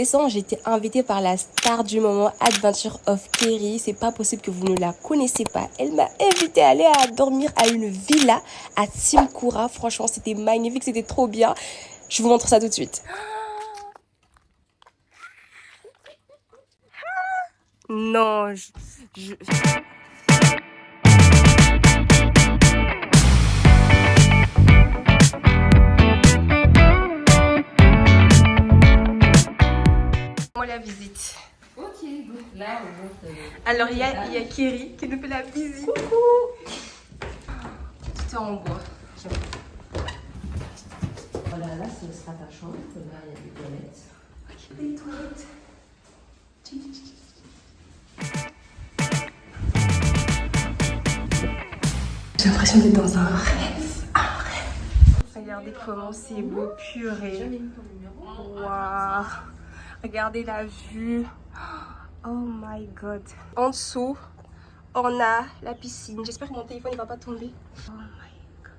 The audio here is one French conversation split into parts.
décembre, j'ai été invitée par la star du moment, Adventure of Kerry. C'est pas possible que vous ne la connaissez pas. Elle m'a invitée à aller dormir à une villa à Timkoura. Franchement, c'était magnifique, c'était trop bien. Je vous montre ça tout de suite. Non, Moi la visite. Ok, donc là on monte. Alors il y a Kerry qui nous fait la visite. Coucou. Tout est en bois. Voilà, là ce sera ta chambre. Là il y a des toilettes. Ok, des toilettes. J'ai l'impression d'être dans un rêve. Regardez comment c'est beau, purée. Jamais mis ton numéro. Waouh. Regardez la vue. Oh my god. En dessous, on a la piscine. J'espère que mon téléphone ne va pas tomber. Oh my god.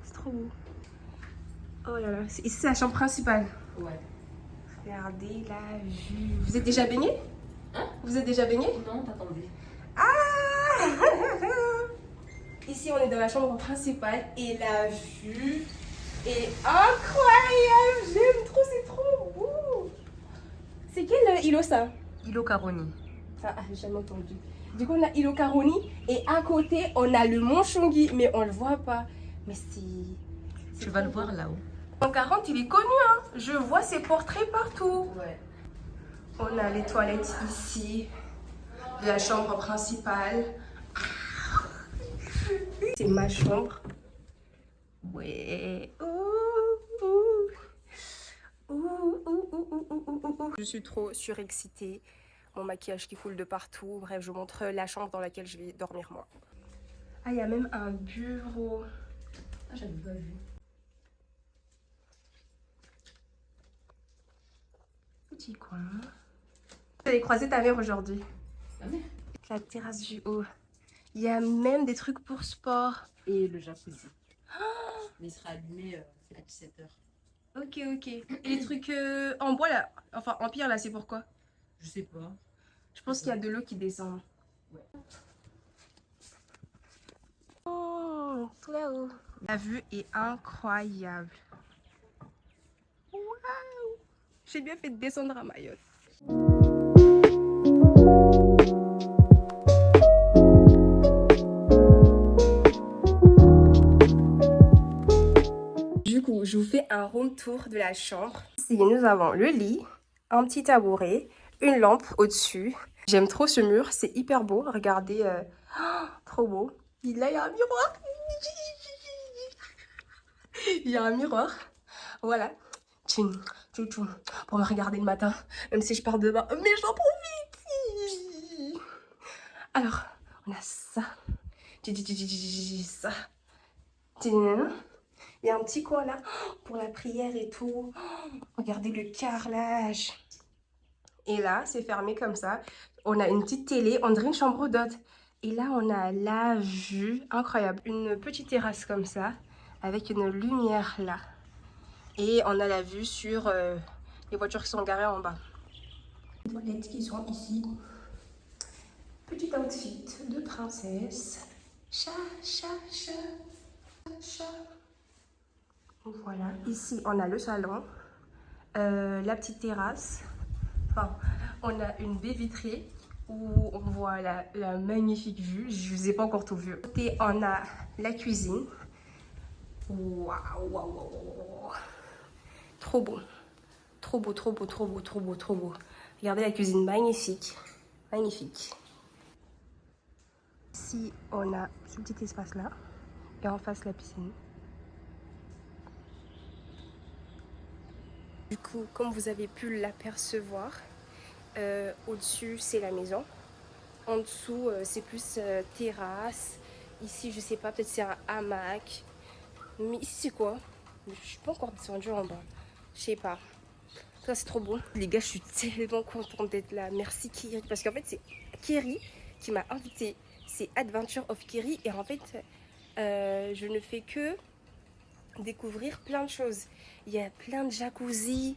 C'est trop beau. Oh là là. Ici, c'est la chambre principale. Ouais. Regardez la vue. Vous êtes déjà baigné? Hein? Vous êtes déjà baigné? Non, t'attendais. Ah. Ici, on est dans la chambre principale et la vue est incroyable. J'aime trop, c'est trop beau. C'est quel îlot ça? Îlot Caroni. Ah, j'ai jamais entendu. Du coup, on a îlot Caroni et à côté, on a le mont Chongui, mais on le voit pas. Mais c'est... Tu vas le voir là-haut. En 40, il est connu, hein. Je vois ses portraits partout. Ouais. On a les toilettes ici, la chambre principale. C'est ma chambre. Ouais. Ouh, ouh. Ouh, ouh, ouh, ouh, ouh, ouh, ouh. Je suis trop surexcitée. Mon maquillage qui coule de partout. Bref, je vous montre la chambre dans laquelle je vais dormir moi. Ah, il y a même un bureau. Ah, j'avais pas vu. Petit coin. J'allais croiser ta mère aujourd'hui. Ta mère? La terrasse du haut. Il y a même des trucs pour sport. Et le jacuzzi. Mais il sera allumé à 17h. Ok, ok. Et les trucs en bois là, enfin en pierre là, c'est pourquoi? Je sais pas. Je pense qu'il y a de l'eau qui descend. Ouais. Oh, tout là-haut. La vue est incroyable. Waouh! J'ai bien fait de descendre à Mayotte. Du coup, je vous fais un room tour de la chambre. Ici, nous avons le lit, un petit tabouret, une lampe au-dessus. J'aime trop ce mur, c'est hyper beau. Regardez, trop beau. Là, il y a un miroir. Il y a un miroir. Voilà. Tching, tchou, tchou. Pour me regarder le matin, même si je pars demain. Mais j'en profite. Alors, on a ça. Ça. Il y a un petit coin là pour la prière et tout. Regardez le carrelage. Et là, c'est fermé comme ça. On a une petite télé, on dirait une chambre d'hôte. Et là, on a la vue incroyable. Une petite terrasse comme ça, avec une lumière là. Et on a la vue sur les voitures qui sont garées en bas. Les toilettes qui sont ici. Petit outfit de princesse. Chat, chat, chat, chat. Voilà. Ici, on a le salon, la petite terrasse. Enfin, on a une baie vitrée où on voit la magnifique vue. Je ne vous ai pas encore tout vu. Côté, on a la cuisine. Waouh, waouh, waouh, waouh. Trop beau. Trop beau, trop beau, trop beau, trop beau, trop beau. Regardez la cuisine, magnifique. Magnifique. Ici, on a ce petit espace-là. Et en face, la piscine. Du coup, comme vous avez pu l'apercevoir, au-dessus, c'est la maison. En dessous, c'est plus terrasse. Ici, je sais pas, peut-être c'est un hamac. Mais ici, c'est quoi? Je suis pas encore descendue en bas. Je sais pas. Ça, c'est trop beau. Les gars, je suis tellement contente d'être là. Merci Kerry. Parce qu'en fait, c'est Kerry qui m'a invitée. C'est Adventure of Kerry. Et en fait, je ne fais que découvrir plein de choses. Il y a plein de jacuzzi.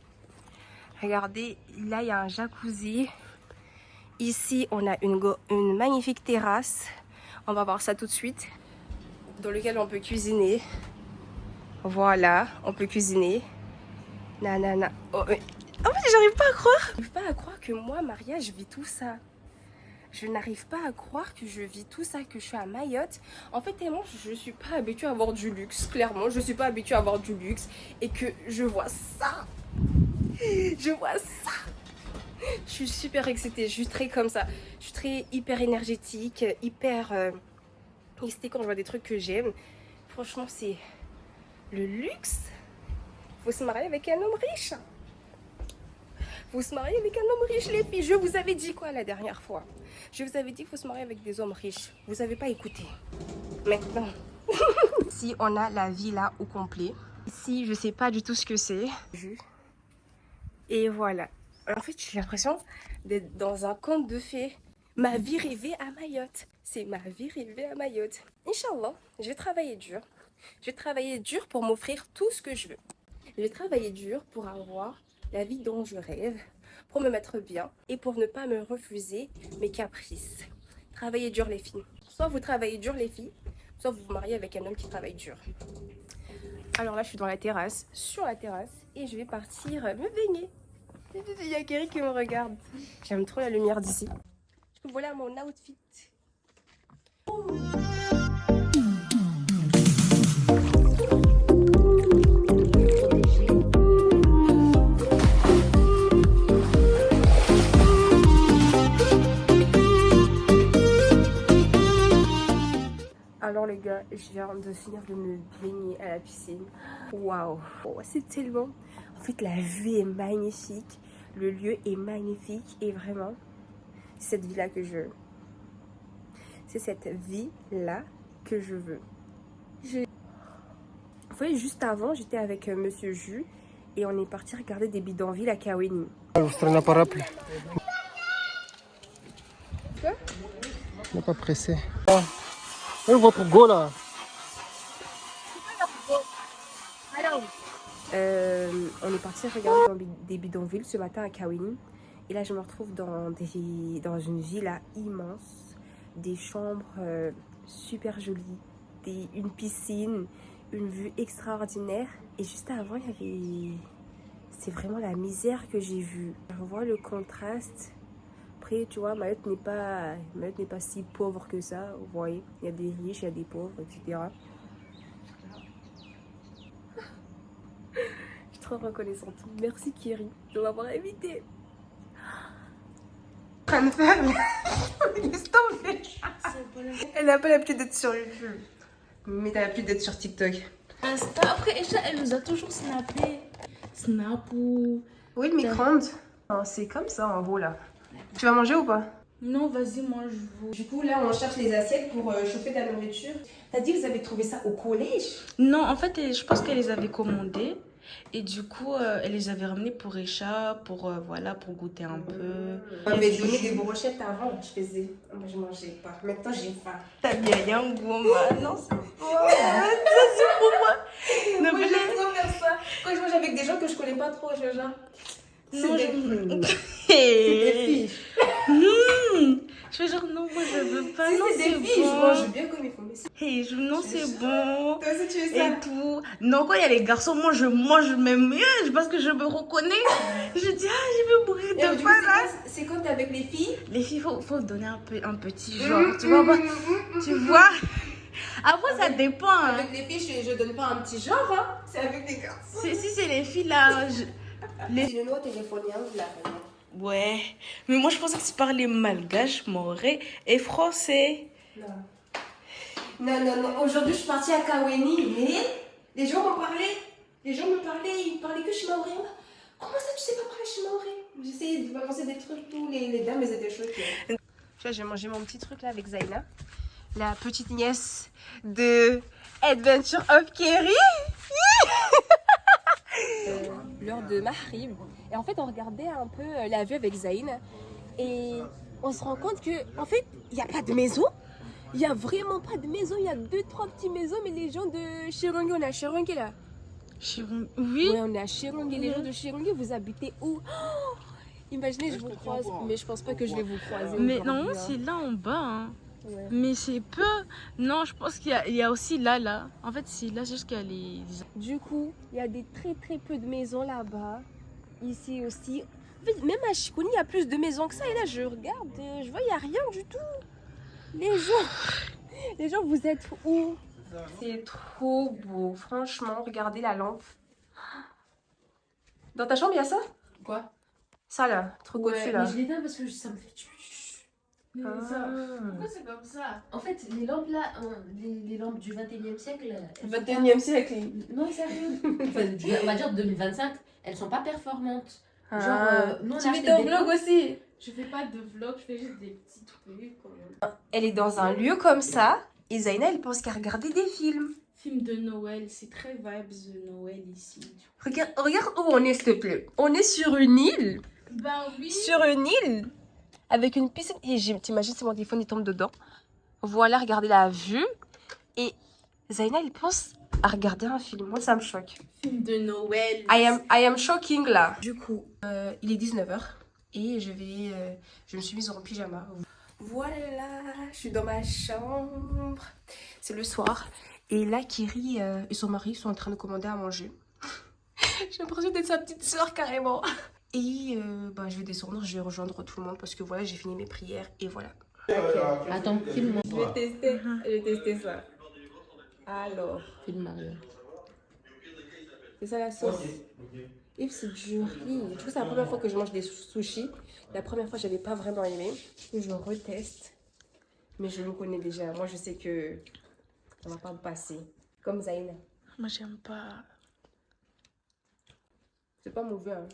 Regardez, là il y a un jacuzzi. Ici on a une magnifique terrasse. On va voir ça tout de suite. Dans lequel on peut cuisiner. Voilà, on peut cuisiner. Nanana. Oh, mais... En fait, j'arrive pas à croire. Je n'arrive pas à croire que moi, Maria, je vis tout ça. Je n'arrive pas à croire que je vis tout ça, que je suis à Mayotte. En fait, tellement je ne suis pas habituée à avoir du luxe. Clairement, je ne suis pas habituée à avoir du luxe. Et que je vois ça. Je vois ça. Je suis super excitée. Je suis très comme ça. Je suis très hyper énergétique, hyper excitée quand je vois des trucs que j'aime. Franchement, c'est le luxe. Faut se marier avec un homme riche. Faut se marier avec un homme riche, les filles. Je vous avais dit quoi la dernière fois? Je vous avais dit qu'il faut se marier avec des hommes riches. Vous n'avez pas écouté. Maintenant. Ici, on a la villa au complet. Ici, je sais pas du tout ce que c'est. Et voilà. En fait, j'ai l'impression d'être dans un conte de fées. Ma vie rêvée à Mayotte. C'est ma vie rêvée à Mayotte. Inch'Allah, je vais travailler dur. Je vais travailler dur pour m'offrir tout ce que je veux. Je vais travailler dur pour avoir la vie dont je rêve, pour me mettre bien et pour ne pas me refuser mes caprices. Travaillez dur les filles. Soit vous travaillez dur les filles, soit vous vous mariez avec un homme qui travaille dur. Alors là je suis dans la terrasse, sur la terrasse, et je vais partir me baigner. Il y a Kerry qui me regarde. J'aime trop la lumière d'ici. Du coup voilà mon outfit. Alors les gars, je viens de finir de me baigner à la piscine. Waouh, oh, c'est tellement... En fait, la vue est magnifique. Le lieu est magnifique. Et vraiment, c'est cette vie-là que je veux. C'est cette vie-là que je veux. Vous voyez, juste avant, j'étais avec Monsieur Jus. Et on est parti regarder des bidonvilles à Kaweni. Quoi? On n'a pas pressé. Ah. Et votre go là? On est parti regarder des bidonvilles ce matin à Kaweni. Et là, je me retrouve dans une villa immense. Des chambres super jolies. Une piscine. Une vue extraordinaire. Et juste avant, il y avait... C'est vraiment la misère que j'ai vue. Je vois le contraste. Après, tu vois, Mayotte n'est pas si pauvre que ça. Vous voyez, il y a des riches, il y a des pauvres, etc. Je suis trop reconnaissante. Merci Kiri de m'avoir invitée. En train de faire. Laisse tomber. Elle n'a pas l'habitude d'être sur YouTube. Mais t'as l'habitude d'être sur TikTok. Insta. Après, Esha, elle nous a toujours snappé. Snap ou... Oui, le micro-ondes. C'est comme ça en gros là. Tu vas manger ou pas? Non, vas-y, mange-vous. Du coup, là, on cherche les assiettes pour chauffer de la nourriture. T'as dit que vous avez trouvé ça au collège? Non, en fait, je pense qu'elle les avait commandées. Et du coup, elle les avait ramenées pour Esha, pour, voilà, pour goûter un peu. On m'avait donné des brochettes avant, je faisais. Moi, je mangeais pas. Maintenant, j'ai faim. T'as bien un goût, non, c'est pas. Ça, c'est pour moi. Non, mais j'aime trop faire ça. Quand je mange avec des gens que je connais pas trop, je genre. Non, C'est des fiches. Je fais genre, non, moi, je veux pas. Si Non, c'est des fiches, bon. je mange bien comme il faut. Mais Hey, non, c'est bon. toi aussi, tu veux ça? Et tout. Non, quand il y a les garçons, moi, je mange même mieux parce que je me reconnais. Je dis, ah, je veux mourir de faim, là. C'est quand t'es avec les filles? Les filles, faut donner un petit genre, tu vois pas. Tu vois. Après, ça dépend. Hein. Avec les filles, je donne pas un petit genre, hein. C'est avec les garçons. Si c'est les filles, là... Les numéros téléphoniques, là. Ouais. Mais moi, je pensais que tu parlais malgache, moré et français. Non. Aujourd'hui, je suis partie à Kaweni, mais les gens m'ont parlé. Les gens me parlaient, ils parlaient que shimaoré. Comment ça, tu sais pas parler shimaoré? J'essayais de balancer des trucs, tous les dames, elles étaient chouettes. Tu vois, j'ai mangé mon petit truc là avec Zaina, la petite nièce de Adventure of Kerry. L'heure de Mahrib. Et en fait, on regardait un peu la vue avec Zayn. Et on se rend compte que, en fait, il n'y a pas de maison. Il n'y a vraiment pas de maison. Il y a 2-3 petites maisons, mais les gens de Chirongi, on est à Chirongi là. Oui. Ouais, on est à Chirongui. Les gens de Chirongui, vous habitez où? Oh, imaginez, je vous croise, mais je pense pas que je vais vous croiser. Mais aujourd'hui, non, hein. c'est là en bas. Hein. Ouais. Mais c'est peu. Non, je pense il y a aussi là. En fait, c'est là jusqu'à les. Du coup, il y a des très peu de maisons là-bas. Ici aussi. En fait, même à Chikouni, il y a plus de maisons que ça. Et là, je regarde, je vois, il n'y a rien du tout. Les gens, vous êtes où? C'est trop beau. Franchement, regardez la lampe. Dans ta chambre, il y a ça? Quoi? Ça là, trop Ouais, au-dessus mais là. je l'éteins parce que ça me fait... Mais Ah. ça... Pourquoi c'est comme ça? En fait, les lampes là, les lampes du 21e siècle... elles sont 21e siècle. pas- Non, sérieux. Enfin, on va dire 2025, elles sont pas performantes. Ah. Genre, nous on Tu a fais acheté ton des vlog lampes. aussi? Je fais pas de vlog, je fais juste des petits trucs. Elle est dans un lieu comme ça. Et Zaina, elle pense qu'à regarder des films. Film de Noël, c'est très vibes de Noël ici. Regarde où on est, s'il te plaît. On est sur une île. Bah oui. Sur une île. Avec une piscine. Et t'imagines si mon téléphone il tombe dedans. Voilà, regardez la vue. Et Zaina, elle pense à regarder un film. Moi, ça me choque. Film de Noël. I am shocking là. Du coup, il est 19h. Et je me suis mise en pyjama. Voilà, je suis dans ma chambre. C'est le soir. Et là, Kiri et son mari sont en train de commander à manger. J'ai l'impression d'être sa petite soeur carrément. Et je vais descendre, je vais rejoindre tout le monde parce que voilà, j'ai fini mes prières et voilà. Attends, filme-moi. Je vais tester ça. Alors, Filme Mario. c'est ça la sauce. Yves, c'est du riz. Du coup, c'est la première fois que je mange des sushis. La première fois, j'avais pas vraiment aimé. Du coup, je reteste. Mais je le connais déjà. Moi, je sais que ça va pas me passer. Comme Zaina. Moi, j'aime pas. C'est pas mauvais, hein.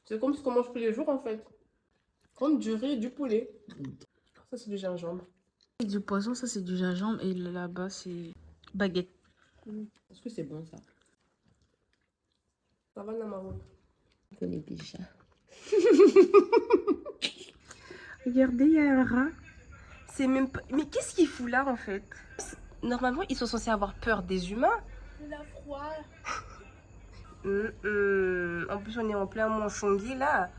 C'est comme ce qu'on mange tous les jours, en fait. Comme du riz et du poulet. Ça, c'est du gingembre. Du poisson, ça c'est du gingembre. Et là-bas, c'est baguette. Est-ce que c'est bon ça? Ça va, Namaro? On connaît déjà. Regardez, il y a un rat. C'est même pas... Mais qu'est-ce qu'il fout là, en fait? Normalement, ils sont censés avoir peur des humains. Il a froid. En plus, on est en plein Monchongui, là.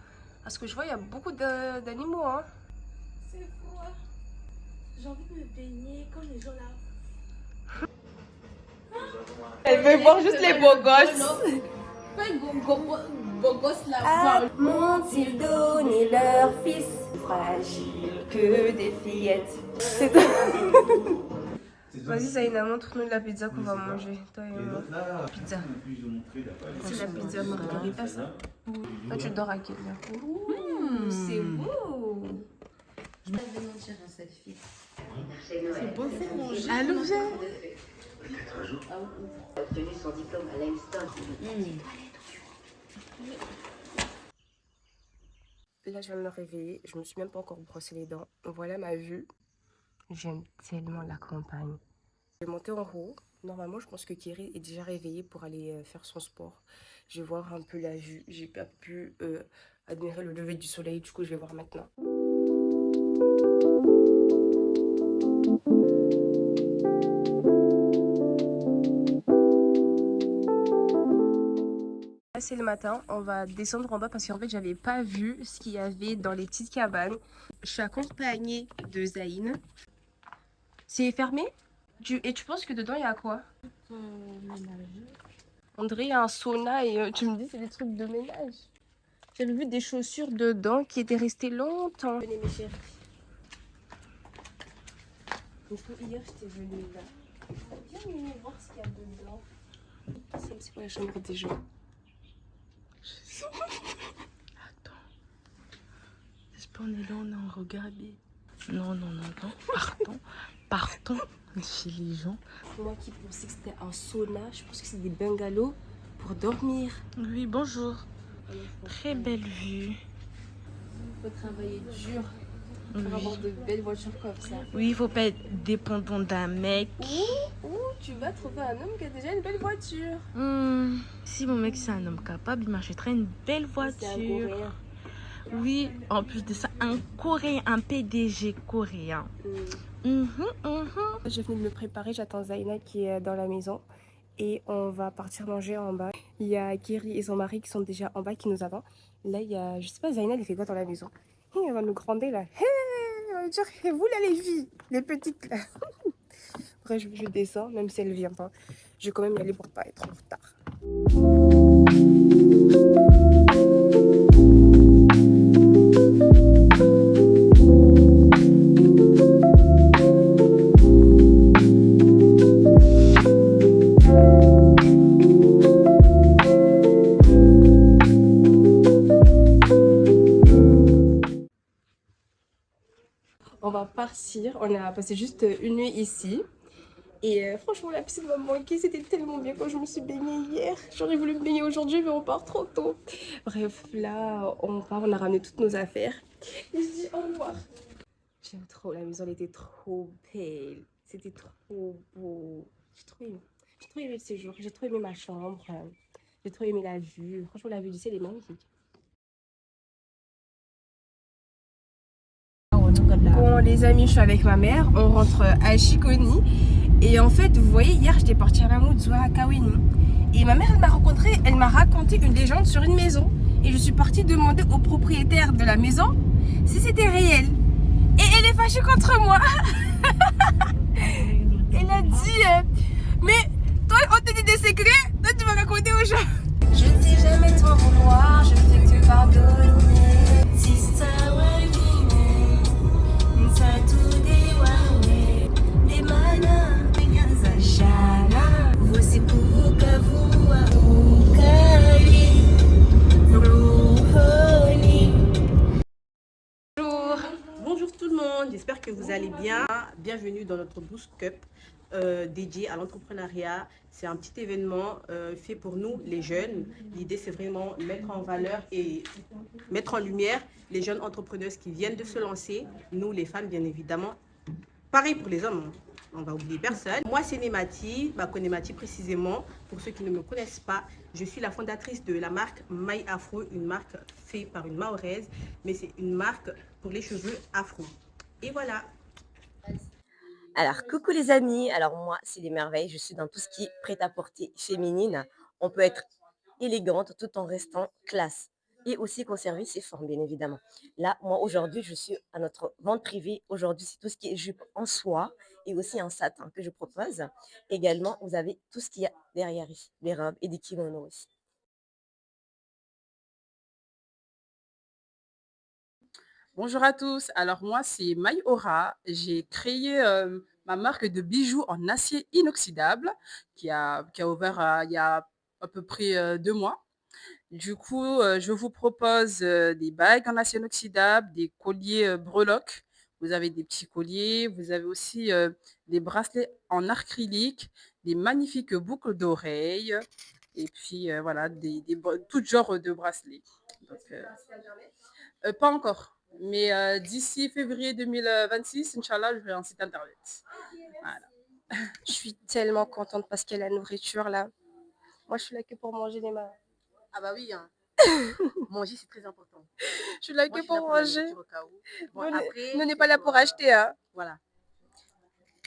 Parce que je vois, il y a beaucoup d'animaux, hein. C'est froid. J'ai envie de me baigner comme les gens là. Elle veut voir juste les beaux gosses. Beau gosse là. Ah, m'ont-ils donné leur fils fragile que des fillettes? Vas-y, Zaina, montre-nous la pizza qu'on va manger. Toi et moi. Pizza. C'est la pizza margarita, ça. Toi, tu dors à quelle heure? C'est beau. Je vais mentir à cette fille. C'est beau, faut manger. Allô, viens. A obtenu son diplôme à l'instant. Là, je viens de me réveiller. Je me suis même pas encore brossé les dents. Voilà ma vue. J'aime tellement la campagne. Je vais monter en haut. Normalement, je pense que Kiri est déjà réveillée pour aller faire son sport. Je vais voir un peu la vue. J'ai pas pu admirer le lever du soleil. Du coup, je vais voir maintenant. Là, c'est le matin. On va descendre en bas parce qu'en fait, j'avais pas vu ce qu'il y avait dans les petites cabanes. Je suis accompagnée de Zaïne. C'est fermé? Et tu penses que dedans, il y a quoi? On dirait un sauna et tu me dis c'est des trucs de ménage. J'avais vu des chaussures dedans qui étaient restées longtemps. Venez mes chéris. Du coup, hier, j'étais venue là. Viens venir voir ce qu'il y a dedans. C'est quoi la chambre des gens? Attends. J'espère qu'on est là, on a regardé. Non. Partons chez les gens. Moi qui pensais que c'était un sauna, je pense que c'est des bungalows pour dormir. Oui, bonjour. Très belle vue. Il faut travailler dur pour Oui. avoir de belles voitures comme ça. Oui, il faut pas être dépendant d'un mec. Ou tu vas trouver un homme qui a déjà une belle voiture. Si mon mec c'est un homme capable, il m'achèterait une belle C'est un voiture. Coréen. Oui, en plus de ça, un Coréen, un PDG coréen. Je venais de me préparer, j'attends Zaina qui est dans la maison. et on va partir manger en bas. Il y a Kiri et son mari qui sont déjà en bas, qui nous attendent. Là, il y a, je sais pas, Zaina, elle fait quoi dans la maison? Elle va nous gronder là. Elle va dire, et vous là les filles, les petites là. Après, je descends, même si elle vient pas. Je vais quand même y aller pour pas être en retard. On va partir, on a passé juste une nuit ici. Et franchement, la piscine m'a manqué, c'était tellement bien quand je me suis baignée hier. J'aurais voulu me baigner aujourd'hui, mais on part trop tôt. Bref, là, on part, on a ramené toutes nos affaires. Et je dis au revoir. J'aime trop, la maison, elle était trop belle. C'était trop beau. J'ai trop aimé le séjour, j'ai trop aimé ma chambre. J'ai trop aimé la vue. Franchement, la vue du ciel est magnifique. Bon les amis, je suis avec ma mère, on rentre à Chiconi. Et en fait, vous voyez, hier j'étais partie à Mamoudzou à Kawini. Et ma mère, elle m'a raconté une légende sur une maison. Et je suis partie demander au propriétaire de la maison si c'était réel. Et elle est fâchée contre moi. Elle a dit, mais toi on te dit des secrets, toi tu vas raconter aux gens. Je ne sais jamais t'en vouloir, je ne fais que pardonner. Si ça Bonjour tout le monde, j'espère que vous allez bien. Bienvenue dans notre Boost Cup dédié à l'entrepreneuriat. C'est un petit événement fait pour nous les jeunes. L'idée c'est vraiment mettre en valeur et mettre en lumière les jeunes entrepreneuses qui viennent de se lancer. Nous les femmes bien évidemment. Pareil pour les hommes, on va oublier personne. Moi c'est Némati, Némati précisément. Pour ceux qui ne me connaissent pas, je suis la fondatrice de la marque My Afro, une marque faite par une Mahoraise, mais c'est une marque pour les cheveux afro. Et voilà. Alors, coucou les amis, alors moi c'est des merveilles, je suis dans tout ce qui est prêt-à-porter féminine. On peut être élégante tout en restant classe et aussi conserver ses formes bien évidemment. Là, moi aujourd'hui je suis à notre vente privée, aujourd'hui c'est tout ce qui est jupe en soie et aussi en satin que je propose. Également, vous avez tout ce qu'il y a derrière ici, des robes et des kimonos aussi. Bonjour à tous, alors moi c'est Mayora, j'ai créé ma marque de bijoux en acier inoxydable qui a ouvert il y a à peu près 2 mois. Du coup, je vous propose des bagues en acier inoxydable, des colliers breloques, vous avez des petits colliers, vous avez aussi des bracelets en acrylique, des magnifiques boucles d'oreilles et puis voilà, tout genre de bracelets. Donc, pas encore. Mais d'ici février 2026, Inch'Allah, je vais un site internet. Voilà. Je suis tellement contente parce qu'il y a la nourriture là. Moi, je suis là que pour manger les mains. Ah bah oui, hein. Manger c'est très important. Je suis là que pour manger. Bon, Nous n'est pas là pour acheter. Hein. Voilà.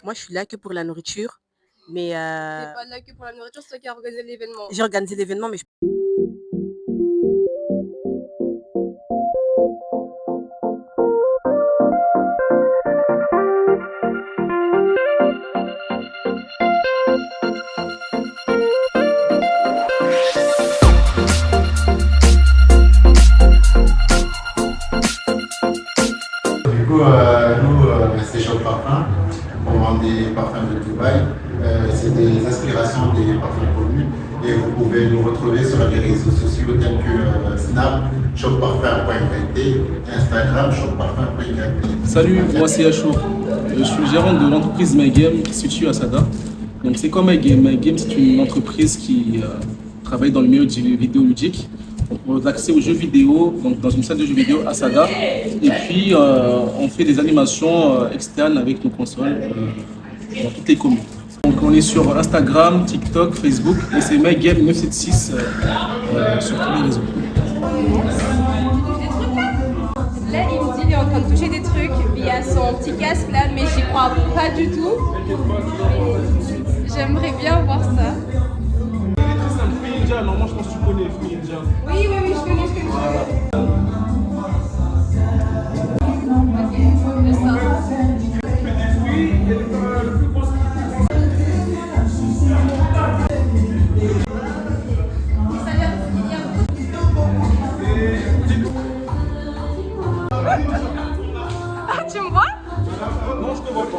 Moi, je suis là que pour la nourriture. Mais Tu n'es pas là que pour la nourriture, c'est toi qui as organisé l'événement. j'ai organisé l'événement, mais Nous, c'est Shop Parfum. On vend des parfums de Dubaï. C'est des inspirations des parfums connus. Et vous pouvez nous retrouver sur les réseaux sociaux tels que Snap, shopparfum.gt, Instagram, shopparfum.gt. Salut, moi c'est Achour. Je suis le gérant de l'entreprise MyGame qui se situe à Sada. Donc c'est quoi MyGame? MyGame, c'est une entreprise qui travaille dans le milieu du vidéoludique. On propose l'accès aux jeux vidéo, donc dans une salle de jeux vidéo à Sada. Et puis on fait des animations externes avec nos consoles dans toutes les communes. Donc on est sur Instagram, TikTok, Facebook et c'est MyGame 976 sur tous les réseaux. Là, il me dit qu'il est en train de toucher des trucs via son petit casque là, mais j'y crois pas du tout. J'aimerais bien voir ça. India, normalement, je pense que tu connais Fruit India. Oui, je connais. Voilà. Ah, tu me vois? Non, je te vois pas.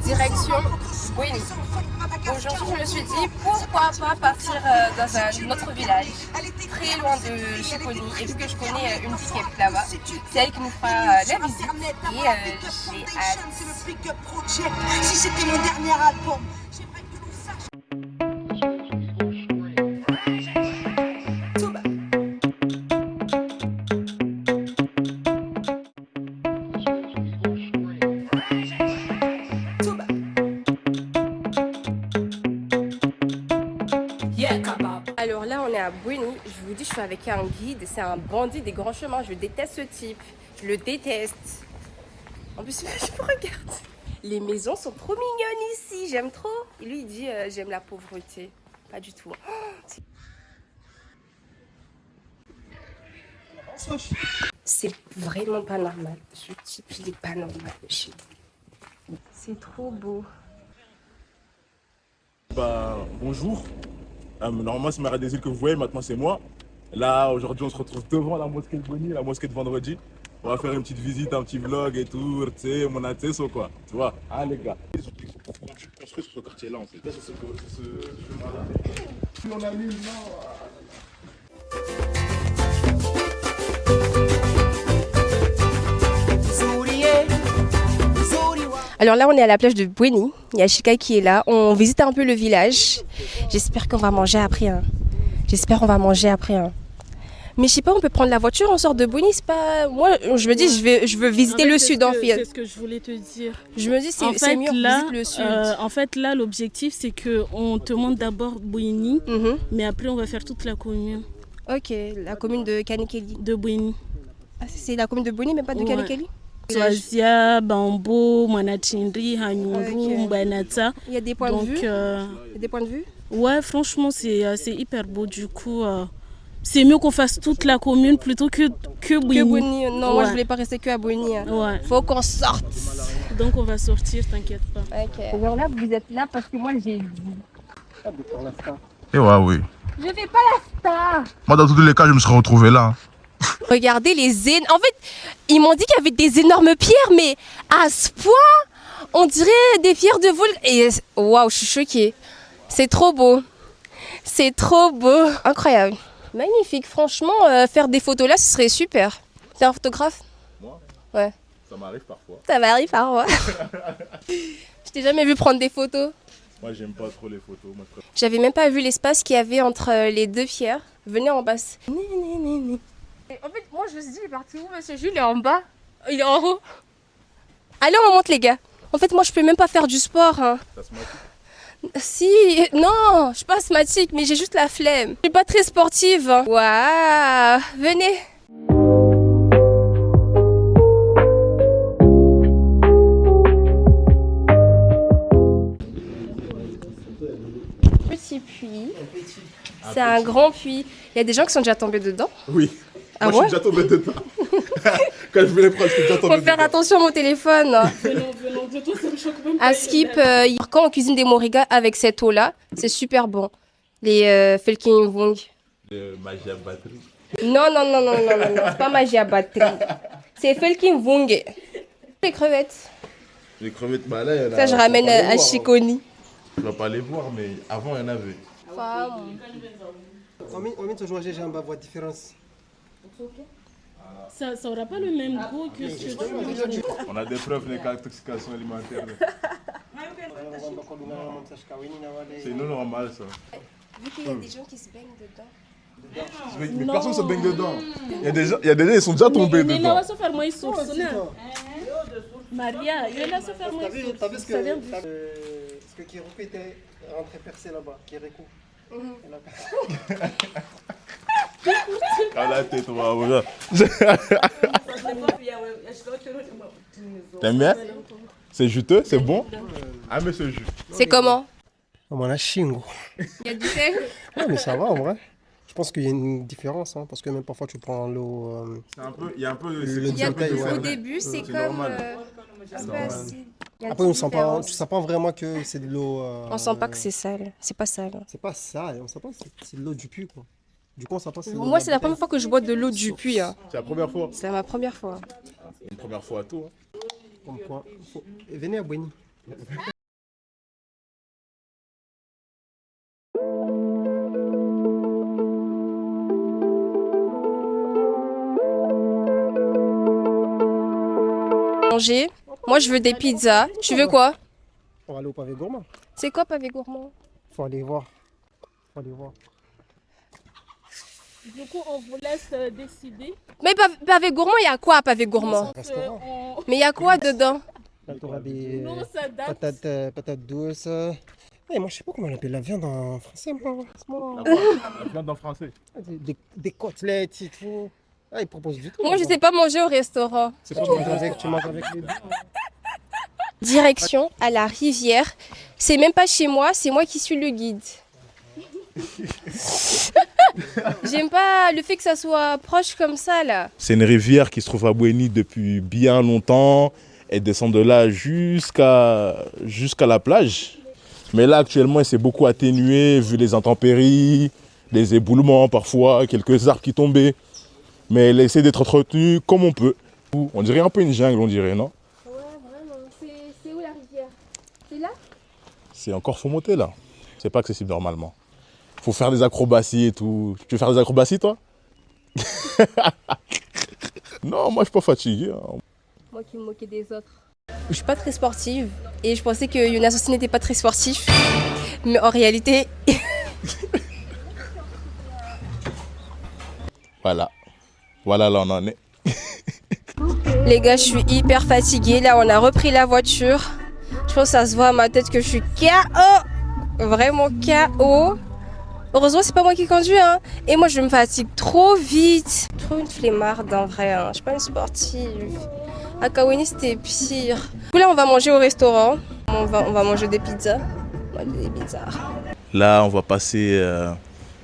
Direction Bouéni. Aujourd'hui, je me suis dit pourquoi pas partir dans un autre village, très loin de Chipoli. Et vu que je connais une fille qui habite là-bas, c'est elle qui nous fera la visite. Et j'ai hâte. Si c'était mon dernier album. Alors là, on est à Bouéni. Je vous dis, je suis avec un guide. C'est un bandit des grands chemins. Je déteste ce type. Je le déteste. En plus, je me regarde. Les maisons sont trop mignonnes ici. J'aime trop. Et lui, il dit j'aime la pauvreté. Pas du tout. C'est vraiment pas normal. Ce type, il est pas normal. C'est trop beau. Bah, bonjour. Normalement, c'est Mara des îles que vous voyez, maintenant c'est moi. Là, aujourd'hui, on se retrouve devant la mosquée de Bouéni, la mosquée de vendredi. On va faire une petite visite, un petit vlog et tout, tu sais, mon atès ou quoi. Tu vois, ah les gars. Ils ont construit sur ce quartier-là, en fait. Là, sur ce chemin-là. Puis on a mis Alors là, on est à la plage de Bouéni. Il y a Chika qui est là. On visite un peu le village. J'espère qu'on va manger après. Mais je sais pas, on peut prendre la voiture, on sort de Bouéni, c'est pas... Moi, je me dis, je veux visiter le sud en fait. C'est ce que je voulais te dire. Je me dis, c'est mieux, là, visite le sud. En fait, là, l'objectif, c'est qu'on te montre d'abord Bouéni, mais après, on va faire toute la commune. Ok, la commune de Kanikeli. De Bouéni. Ah, c'est la commune de Bouéni, mais pas de Kanikeli? Swazia, Bambo, Manachindri, Hanyuru, Mbanata. Il y a des points de vue. Il y a des points de vue. Ouais, franchement, c'est hyper beau. Du coup, c'est mieux qu'on fasse toute la commune plutôt que Bouéni. Que Bouéni. Non, moi, je voulais pas rester que à Bouéni. Ouais. Faut qu'on sorte. Donc, on va sortir, t'inquiète pas. Ok. Alors là, vous êtes là parce que moi, j'ai vu. Et ouais, oui. Je fais pas la star. Moi, dans tous les cas, je me serais retrouvé là. Regardez En fait, ils m'ont dit qu'il y avait des énormes pierres, mais à ce point, on dirait des pierres de vol. Et waouh, je suis choquée. C'est trop beau. C'est trop beau. Incroyable. Magnifique. Franchement, faire des photos là, ce serait super. T'es un photographe? Moi? Ouais. Ça m'arrive parfois. Ça m'arrive parfois. Je t'ai jamais vu prendre des photos. Moi, j'aime pas trop les photos. J'avais même pas vu l'espace qu'il y avait entre les deux pierres. Venez en bas. En fait, moi je me suis dit, il est parti où, monsieur Jules? Il est en bas. Il est en haut. Allez, on monte, les gars. En fait, moi je peux même pas faire du sport. Hein. Si, non, je suis pas asthmatique, mais j'ai juste la flemme. Je suis pas très sportive. Waouh, venez. Petit puits. C'est un grand puits. Il y a des gens qui sont déjà tombés dedans. Oui. Ah moi, je suis déjà tombé dedans. Quand je voulais prendre, je suis déjà tombé dedans. Faut faire attention à mon téléphone. Venons, de toi, ça me choque même pas. À Skip, quand on cuisine des moringas avec cette eau-là, c'est super bon. Les Felking Vung. Le magie à batterie. Non, c'est pas magie à batterie. C'est Felking Vung. Les crevettes. Les crevettes, bah là, il y en a. Ça, je ramène à Chiconi. Je ne vais pas les voir, mais avant, il y en avait. Ça aura pas le même goût que ce que tu... On a des preuves d'intoxication alimentaire. C'est non normal ça. Vu qu'il y a des gens qui se baignent dedans. Mais personne ne se baigne dedans. Il y a des gens, ils sont déjà tombés dedans. Maria, il est là, se faire moi. T'as vu ce que Kirikou était rentré percé là-bas, Kirikou. À la tête, on va voir. T'aimes bien? C'est juteux, c'est bon? Ah, mais c'est jus. C'est comment? On a chingo. Il y a du sel? Ouais, mais ça va en vrai. Je pense qu'il y a une différence, hein, parce que même parfois tu prends l'eau. Il y a un peu Au début, c'est comme un peu acide. Après, on sent pas vraiment que c'est de l'eau. On sent pas que c'est sale. C'est pas sale. C'est pas sale, on sent pas que c'est de l'eau du puits, quoi. Du coup, on sent pas que c'est de l'eau. Moi, c'est la première fois que je bois de l'eau du puits. Hein. C'est la première fois? C'est ma première fois. Une première fois à tout. Hein. Comme quoi, venez à Bouéni. Manger. Moi, je veux des pizzas. Tu veux quoi? On va aller au pavé gourmand. C'est quoi pavé gourmand? Faut aller voir. Du coup, on vous laisse décider. Mais pavé gourmand, il y a quoi à pavé gourmand? Mais il y a quoi dedans? Là, tu auras des patates douces. Hey, moi, je sais pas comment on appelle la viande en français, moi. La viande en français. Des côtelettes et tout. Ah, ils proposent du tout. Moi, je sais pas manger au restaurant. C'est quoi tu manges avec les deux? Direction à la rivière. C'est même pas chez moi, c'est moi qui suis le guide. J'aime pas le fait que ça soit proche comme ça là. C'est une rivière qui se trouve à Bouéni depuis bien longtemps. Elle descend de là jusqu'à la plage. Mais là actuellement, c'est beaucoup atténué vu les intempéries, les éboulements parfois, quelques arbres qui tombaient. Mais elle essaie d'être entretenue comme on peut. On dirait un peu une jungle, on dirait, non? Ouais, vraiment. C'est où la rivière? C'est là? C'est encore faut monter là. C'est pas accessible normalement. Faut faire des acrobaties et tout. Tu veux faire des acrobaties toi? Non, moi je suis pas fatigué. Hein. Moi qui me moquais des autres. Je suis pas très sportive et je pensais que Younas aussi n'était pas très sportif. Mais en réalité... Voilà, là on en est. Les gars, je suis hyper fatiguée. Là, on a repris la voiture. Je pense que ça se voit à ma tête que je suis KO. Vraiment KO. Heureusement, c'est pas moi qui conduis. Hein. Et moi, je me fatigue trop vite. Trop une flemmarde en vrai. Hein. Je suis pas une sportive. À Kawini, c'était pire. Du coup, là, on va manger au restaurant. On va manger des pizzas. Des pizzas. Là, on va passer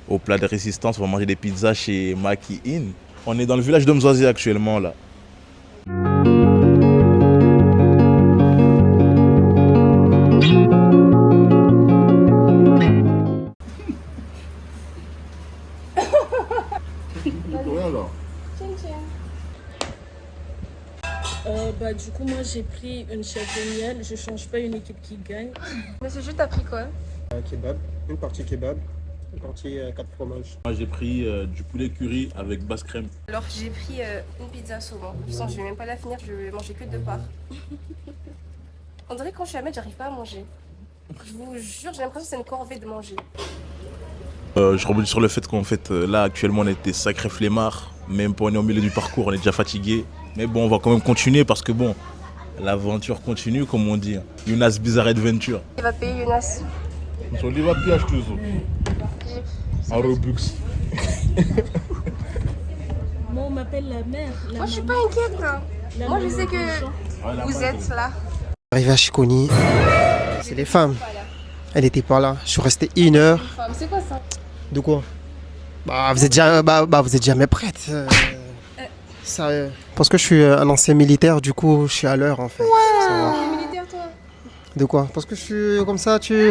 au plat de résistance. On va manger des pizzas chez Maki Inn. On est dans le village de Mzwazi actuellement là. Du coup, moi j'ai pris une chèvre de miel. Je change pas une équipe qui gagne. Monsieur Jules, t'as pris quoi? Kebab, une partie kebab, une partie 4 fromages. Moi j'ai pris du poulet curry avec basse crème. Alors j'ai pris une pizza saumon. De toute façon, je vais même pas la finir, je vais manger que 2 parts. On dirait que quand je suis à mettre, j'arrive pas à manger. Je vous jure, j'ai l'impression que c'est une corvée de manger. Je rebondis sur le fait qu'en fait là actuellement on était sacré flemmards. Même pour on est au milieu du parcours, on est déjà fatigué. Mais bon, on va quand même continuer parce que bon, l'aventure continue comme on dit. Younas Bizarre Adventure. Il va payer Younas. On va payer toujours. En Robux. Moi on m'appelle la mère. Moi je suis pas inquiète. Hein. Moi je sais que vous êtes là. Arrivé à Chiconi, c'est les femmes. Elle était pas là. Je suis resté 1 heure. C'est quoi ça? De quoi? Vous êtes jamais prête. Sérieux. Parce que je suis un ancien militaire, du coup je suis à l'heure en fait. Wow. Militaire toi? De quoi? Parce que je suis comme ça, tu...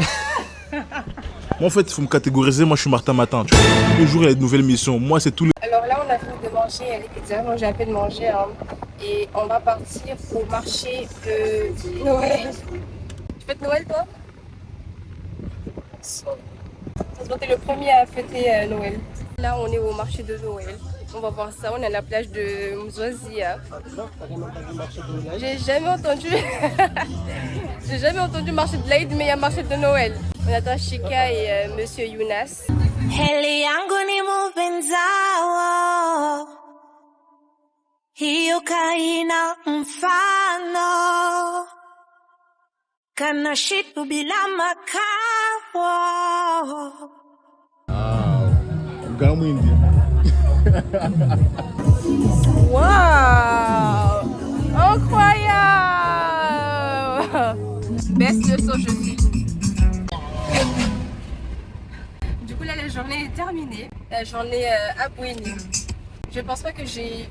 Moi en fait il faut me catégoriser, moi je suis Martin Matin. Tu vois. Tous les jours il y a de nouvelles missions. Moi c'est tout le... Alors là on a fini de manger les pizzas, moi j'ai à peine mangé. Hein. Et on va partir au marché de Noël. Tu fêtes Noël toi? Ça se voit, t'es le premier à fêter Noël. Là on est au marché de Noël. On va voir ça, on est à la plage de Mzwazi. J'ai jamais entendu J'ai jamais entendu marché de l'Aïd, mais il y a marché de Noël. On attend Chika et Monsieur Younas. Heli yangu ni mupenzao, hiyo kaina mfano, kana shitu bila makawa. Gamwindi. Wow! Incroyable! Baisse le son, je suis. Du coup, là, la journée est terminée. La journée à Bouéni. Je pense pas que j'ai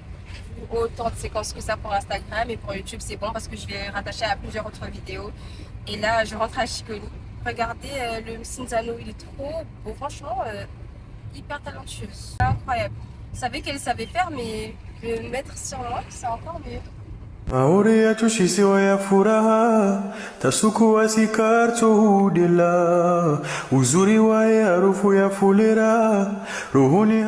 autant de séquences que ça pour Instagram, et pour YouTube, c'est bon parce que je vais rattacher à plusieurs autres vidéos. Et là, je rentre à Chiconi. Regardez le Mcinzano, il est trop beau. Franchement, hyper talentueuse. Incroyable. Je savais qu'elle savait faire, mais le mettre sur moi, c'est encore mieux. Mauri yetu sisi ya furaha tasuku asikarto hudila uzuri wa harufu ya fulera ruhuni